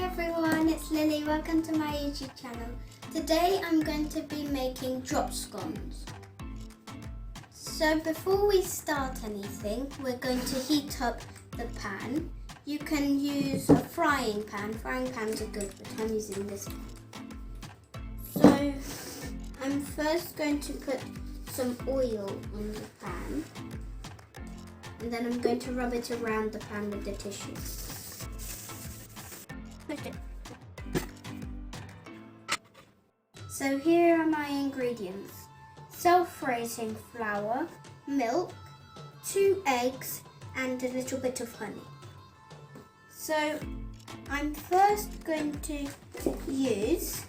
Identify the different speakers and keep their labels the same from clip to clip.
Speaker 1: everyone, it's Lily. Welcome to my YouTube channel. Today I'm going to be making drop scones. So before we start anything, we're going to heat up the pan. You can use a frying pan. Frying pans are good, but I'm using this one. So I'm first going to put some oil on the pan. And then I'm going to rub it around the pan with the tissue. So here are my ingredients. Self-raising flour, milk, 2 eggs and a little bit of honey. So I'm first going to use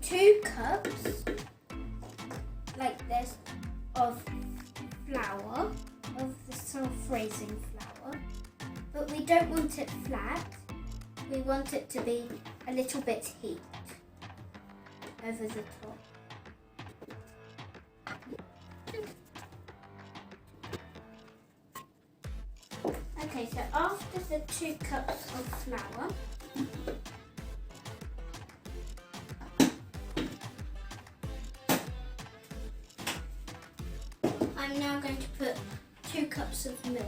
Speaker 1: 2 cups like this of flour, of the self-raising flour, but we don't want it flat. We want it to be a little bit heat over the top. Okay, so after the 2 cups of flour, I'm now going to put 2 cups of milk.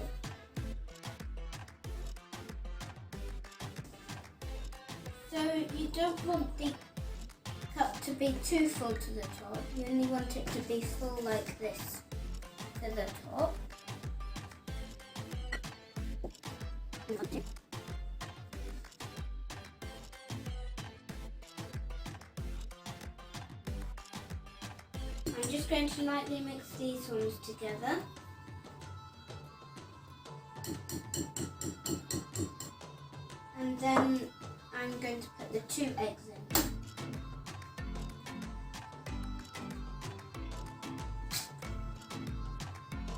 Speaker 1: So you don't want the cup to be too full to the top. You only want it to be full like this to the top. I'm just going to lightly mix these ones together. And then I'm going to put the 2 eggs in.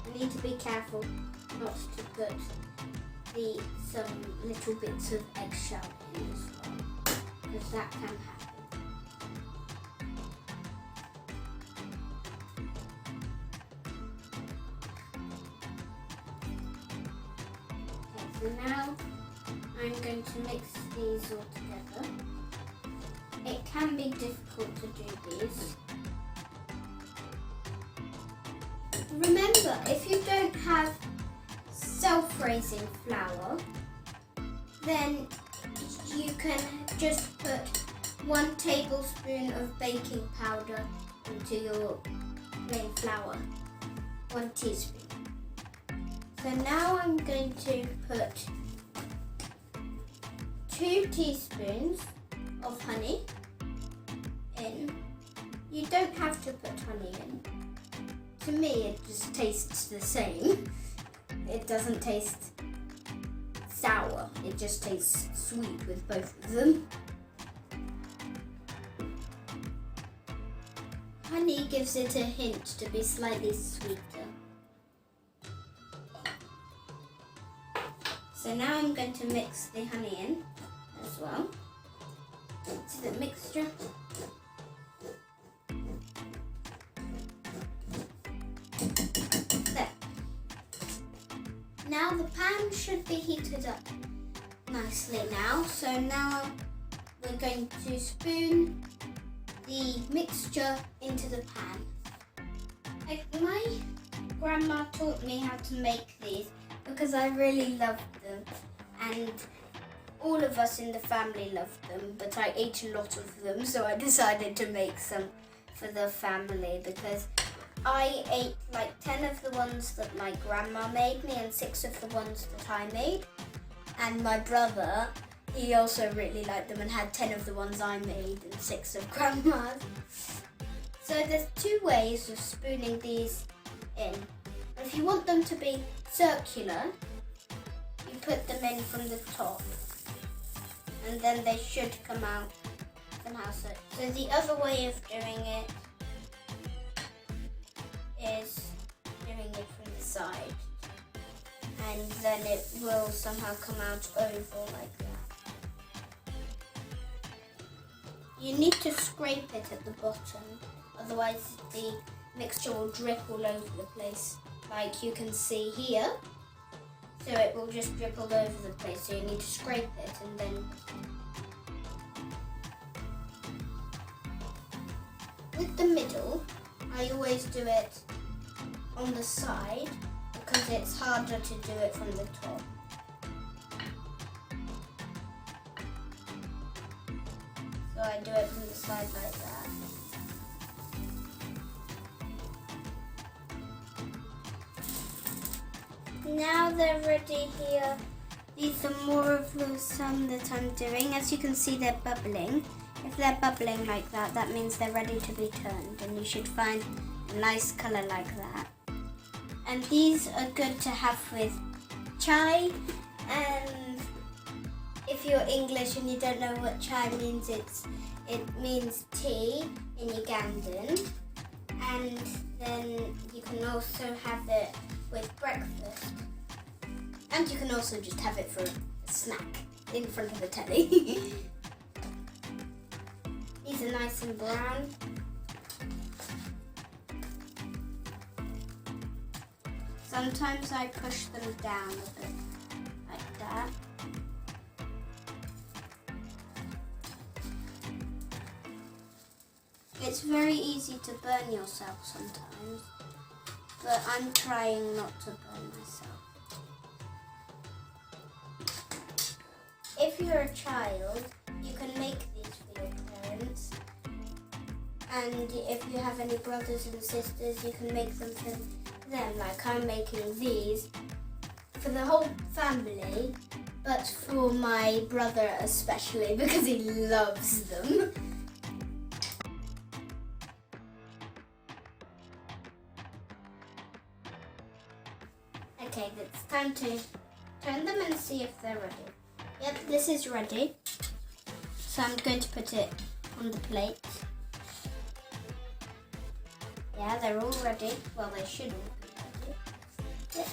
Speaker 1: I need to be careful not to put some little bits of eggshell in as well, because that can happen. Okay, so now I'm going to mix these all together. It can be difficult to do these. Remember, if you don't have self-raising flour, then you can just put 1 tablespoon of baking powder into your plain flour, 1 teaspoon. So now I'm going to put 2 teaspoons of honey in. You don't have to put honey in. To me, it just tastes the same. It doesn't taste sour. It just tastes sweet with both of them. Honey gives it a hint to be slightly sweeter. So now I'm going to mix the honey in as well to the mixture. There. Now the pan should be heated up nicely now. So now we're going to spoon the mixture into the pan. My grandma taught me how to make these because I really loved them, and all of us in the family loved them, but I ate a lot of them, so I decided to make some for the family because I ate like 10 of the ones that my grandma made me and 6 of the ones that I made. And my brother, he also really liked them and had 10 of the ones I made and 6 of grandma's. So there's 2 ways of spooning these in. If you want them to be circular, you put them in from the top, and then they should come out somehow. So the other way of doing it is doing it from the side, and then it will somehow come out oval like that. You need to scrape it at the bottom, otherwise the mixture will drip all over the place, like you can see here. so it will just drip all over the place. So you need to scrape it and then. With the middle, I always do it on the side because it's harder to do it from the top. So I do it from the side like that. Now they're ready here. These are more of the some that I'm doing. As you can see, they're bubbling. If they're bubbling like that, that means they're ready to be turned, and you should find a nice colour like that. And these are good to have with chai, and if you're English and you don't know what chai means, it means tea in Ugandan, and then you can also have it with breakfast, and you can also just have it for a snack in front of the telly. These are nice and brown. Sometimes I push them down a bit like that. It's very easy to burn yourself sometimes, but I'm trying not to burn myself. If you're a child, you can make these for your parents. And if you have any brothers and sisters, you can make them for them. Like I'm making these for the whole family, but for my brother especially because he loves them. Okay, it's time to turn them and see if they're ready. Yep, this is ready. So I'm going to put it on the plate. Yeah, they're all ready. Well, they should all be ready. Yep.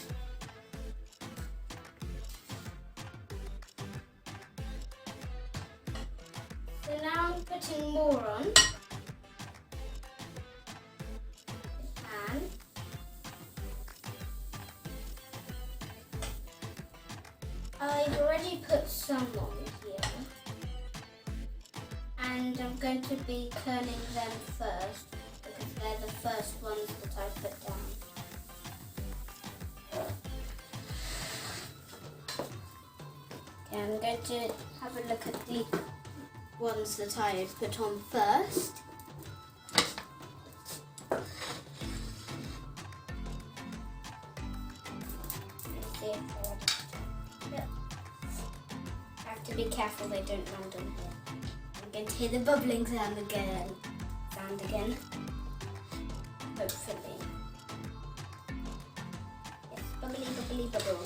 Speaker 1: So now I'm putting more on the pan. I've already put some on here, and I'm going to be turning them first because they're the first ones that I put down. Okay, I'm going to have a look at the ones that I have put on first. Let's see if they're ready. Yep. I have to be careful they don't land on here. I'm going to hear the bubbling sound again. Hopefully. Yes, bubbly, bubbly, bubble.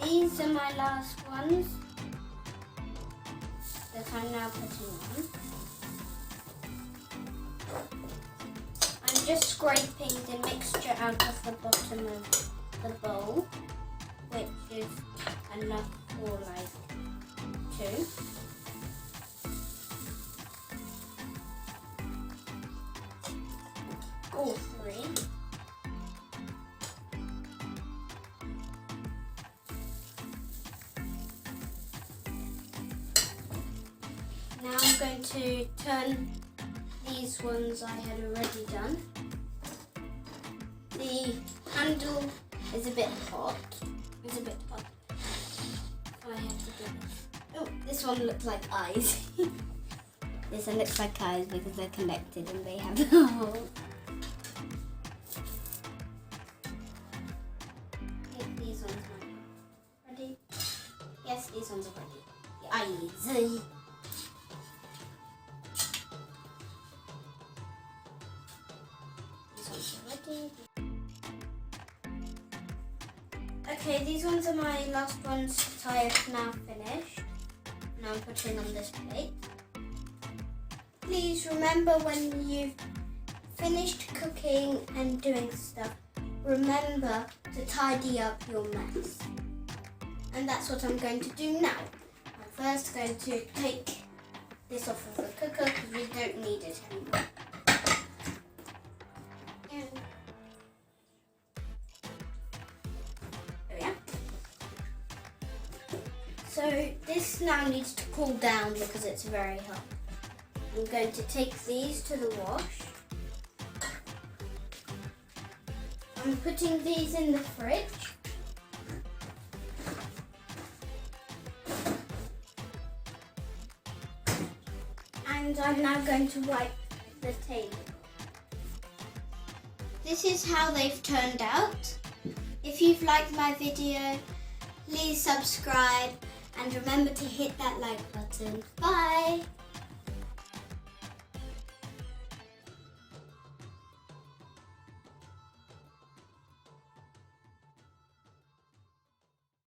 Speaker 1: These are my last ones that I'm now putting on. I'm just scraping the mixture out of the bottom of the bowl, which is enough for like 2. Or 3. Now I'm going to turn these ones I had already done. The handle is a bit hot. It's a bit hot. So I have to do this. Oh, this one looks like eyes. This one looks like eyes because they're connected and they have a hole. These ones are ready. Yes, these ones are ready. The eyes. Okay, these ones are my last ones that I have now finished. Now I'm putting on this plate. Please remember when you've finished cooking and doing stuff, remember to tidy up your mess. And that's what I'm going to do now. I'm first going to take this off of the cooker because we don't need it anymore. So this now needs to cool down because it's very hot. I'm going to take these to the wash. I'm putting these in the fridge. And I'm now going to wipe the table. This is how they've turned out. If you've liked my video, please subscribe and remember to hit that like button. Bye!